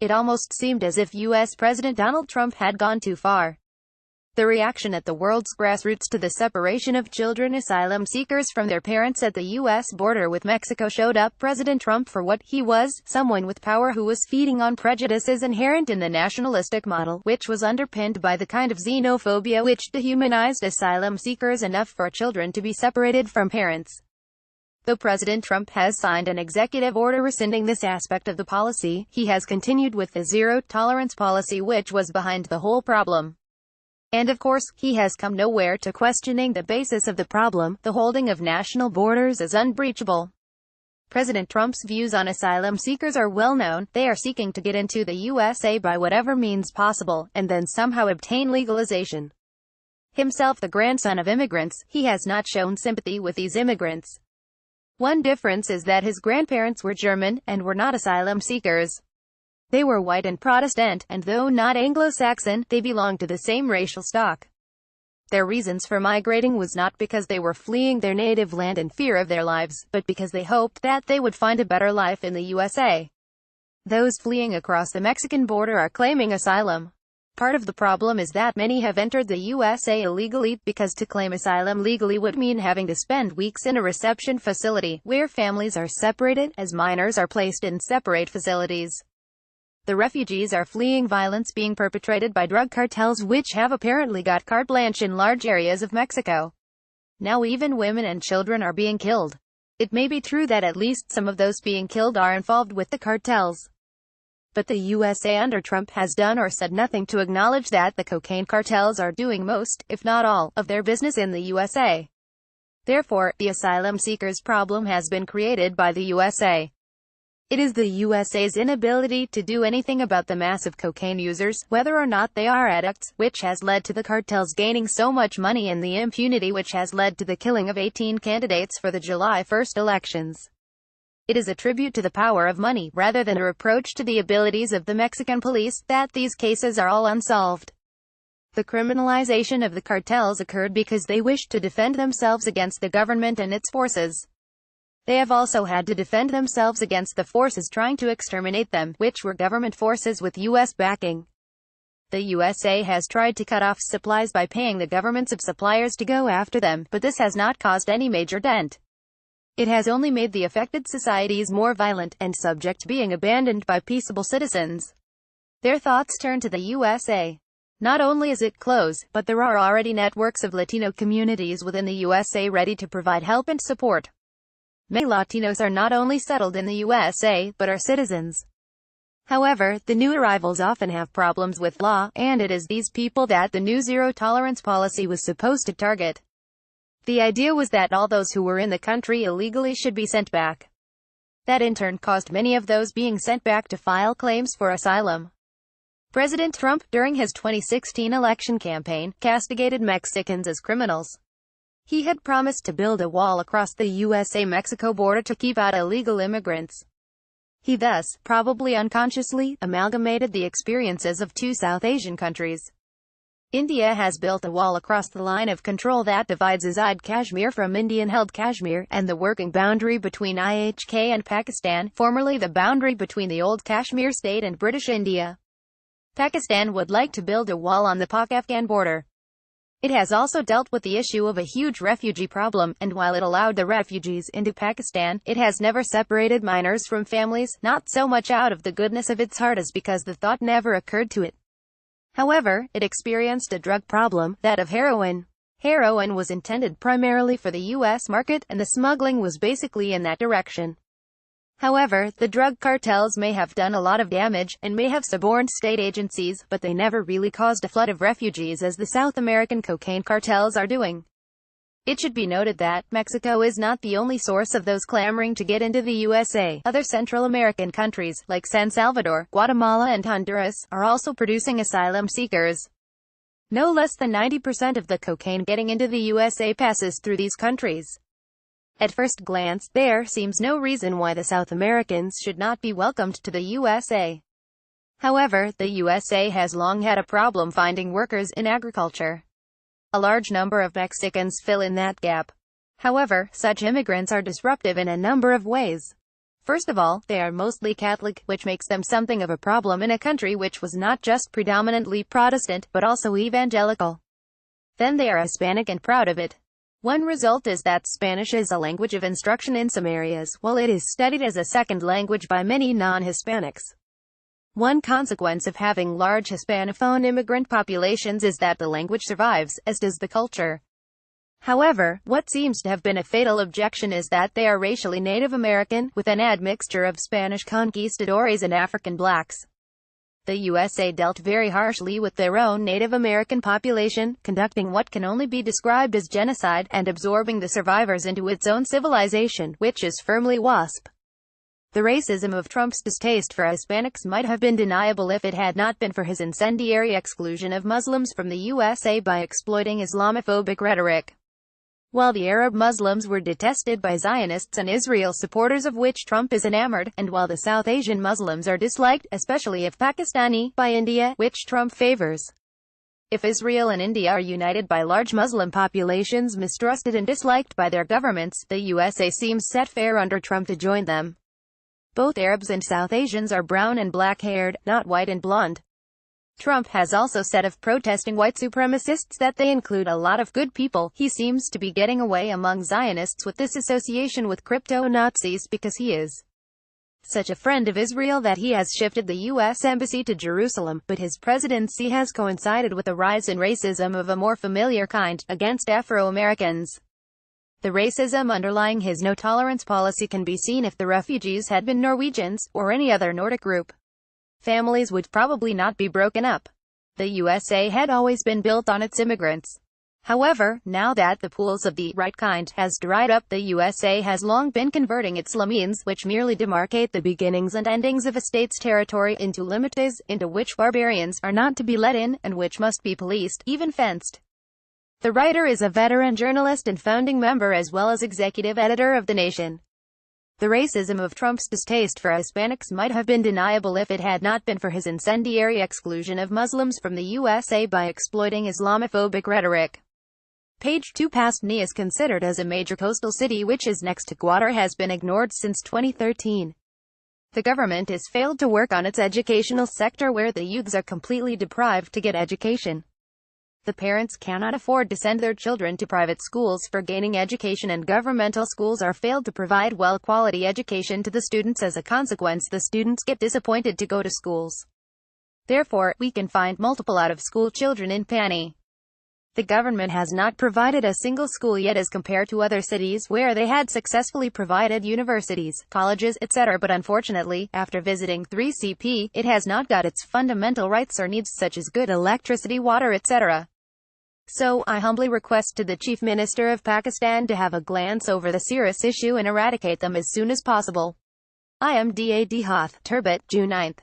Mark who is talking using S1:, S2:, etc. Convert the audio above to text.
S1: It almost seemed as if U.S. President Donald Trump had gone too far. The reaction at the world's grassroots to the separation of children asylum seekers from their parents at the U.S. border with Mexico showed up President Trump for what he was, someone with power who was feeding on prejudices inherent in the nationalistic model, which was underpinned by the kind of xenophobia which dehumanized asylum seekers enough for children to be separated from parents. Though President Trump has signed an executive order rescinding this aspect of the policy, he has continued with the zero-tolerance policy which was behind the whole problem. And of course, he has come nowhere to questioning the basis of the problem. The holding of national borders is unbreachable. President Trump's views on asylum seekers are well known. They are seeking to get into the USA by whatever means possible, and then somehow obtain legalization. Himself the grandson of immigrants, he has not shown sympathy with these immigrants. One difference is that his grandparents were German, and were not asylum seekers. They were white and Protestant, and though not Anglo-Saxon, they belonged to the same racial stock. Their reasons for migrating was not because they were fleeing their native land in fear of their lives, but because they hoped that they would find a better life in the USA. Those fleeing across the Mexican border are claiming asylum. Part of the problem is that many have entered the USA illegally, because to claim asylum legally would mean having to spend weeks in a reception facility, where families are separated, as minors are placed in separate facilities. The refugees are fleeing violence being perpetrated by drug cartels which have apparently got carte blanche in large areas of Mexico. Now even women and children are being killed. It may be true that at least some of those being killed are involved with the cartels. But the USA under Trump has done or said nothing to acknowledge that the cocaine cartels are doing most, if not all, of their business in the USA. Therefore, the asylum seekers problem has been created by the USA. It is the USA's inability to do anything about the massive cocaine users, whether or not they are addicts, which has led to the cartels gaining so much money and the impunity which has led to the killing of 18 candidates for the July 1st elections. It is a tribute to the power of money, rather than a reproach to the abilities of the Mexican police, that these cases are all unsolved. The criminalization of the cartels occurred because they wished to defend themselves against the government and its forces. They have also had to defend themselves against the forces trying to exterminate them, which were government forces with U.S. backing. The USA has tried to cut off supplies by paying the governments of suppliers to go after them, but this has not caused any major dent. It has only made the affected societies more violent, and subject to being abandoned by peaceable citizens. Their thoughts turn to the USA. Not only is it close, but there are already networks of Latino communities within the USA ready to provide help and support. Many Latinos are not only settled in the USA, but are citizens. However, the new arrivals often have problems with law, and it is these people that the new zero-tolerance policy was supposed to target. The idea was that all those who were in the country illegally should be sent back. That in turn caused many of those being sent back to file claims for asylum. President Trump, during his 2016 election campaign, castigated Mexicans as criminals. He had promised to build a wall across the USA-Mexico border to keep out illegal immigrants. He thus, probably unconsciously, amalgamated the experiences of two South Asian countries. India has built a wall across the line of control that divides Azad Kashmir from Indian-held Kashmir, and the working boundary between IHK and Pakistan, formerly the boundary between the old Kashmir state and British India. Pakistan would like to build a wall on the Pak-Afghan border. It has also dealt with the issue of a huge refugee problem, and while it allowed the refugees into Pakistan, it has never separated minors from families, not so much out of the goodness of its heart as because the thought never occurred to it. However, it experienced a drug problem, that of heroin. Heroin was intended primarily for the U.S. market, and the smuggling was basically in that direction. However, the drug cartels may have done a lot of damage, and may have suborned state agencies, but they never really caused a flood of refugees as the South American cocaine cartels are doing. It should be noted that Mexico is not the only source of those clamoring to get into the USA. Other Central American countries, like San Salvador, Guatemala and Honduras, are also producing asylum seekers. No less than 90% of the cocaine getting into the USA passes through these countries. At first glance, there seems no reason why the South Americans should not be welcomed to the USA. However, the USA has long had a problem finding workers in agriculture. A large number of Mexicans fill in that gap. However, such immigrants are disruptive in a number of ways. First of all, they are mostly Catholic, which makes them something of a problem in a country which was not just predominantly Protestant, but also evangelical. Then they are Hispanic and proud of it. One result is that Spanish is a language of instruction in some areas, while it is studied as a second language by many non-Hispanics. One consequence of having large Hispanophone immigrant populations is that the language survives, as does the culture. However, what seems to have been a fatal objection is that they are racially Native American, with an admixture of Spanish conquistadores and African blacks. The USA dealt very harshly with their own Native American population, conducting what can only be described as genocide, and absorbing the survivors into its own civilization, which is firmly WASP. The racism of Trump's distaste for Hispanics might have been deniable if it had not been for his incendiary exclusion of Muslims from the USA by exploiting Islamophobic rhetoric. While the Arab Muslims were detested by Zionists and Israel supporters of which Trump is enamored, and while the South Asian Muslims are disliked, especially if Pakistani, by India, which Trump favors. If Israel and India are united by large Muslim populations mistrusted and disliked by their governments, the USA seems set fair under Trump to join them. Both Arabs and South Asians are brown and black-haired, not white and blonde. Trump has also said of protesting white supremacists that they include a lot of good people. He seems to be getting away among Zionists with this association with crypto-Nazis because he is such a friend of Israel that he has shifted the U.S. Embassy to Jerusalem, but his presidency has coincided with a rise in racism of a more familiar kind, against Afro-Americans. The racism underlying his no-tolerance policy can be seen if the refugees had been Norwegians, or any other Nordic group. Families would probably not be broken up. The USA had always been built on its immigrants. However, now that the pools of the right kind has dried up, the USA has long been converting its limits, which merely demarcate the beginnings and endings of a state's territory, into limites, into which barbarians are not to be let in, and which must be policed, even fenced. The writer is a veteran journalist and founding member as well as executive editor of The Nation. The racism of Trump's distaste for Hispanics might have been deniable if it had not been for his incendiary exclusion of Muslims from the USA by exploiting Islamophobic rhetoric. Page 2. Pasadena is considered as a major coastal city which is next to Guadalajara has been ignored since 2013. The government has failed to work on its educational sector where the youths are completely deprived to get education. The parents cannot afford to send their children to private schools for gaining education, and governmental schools are failed to provide well-quality education to the students. As a consequence, the students get disappointed to go to schools. Therefore, we can find multiple out-of-school children in Pasadena. The government has not provided a single school yet as compared to other cities where they had successfully provided universities, colleges, etc. But unfortunately, after visiting 3CP, it has not got its fundamental rights or needs such as good electricity, water, etc. So, I humbly request to the Chief Minister of Pakistan to have a glance over the serious issue and eradicate them as soon as possible. I am D.A. Dehath, Turbot, June 9.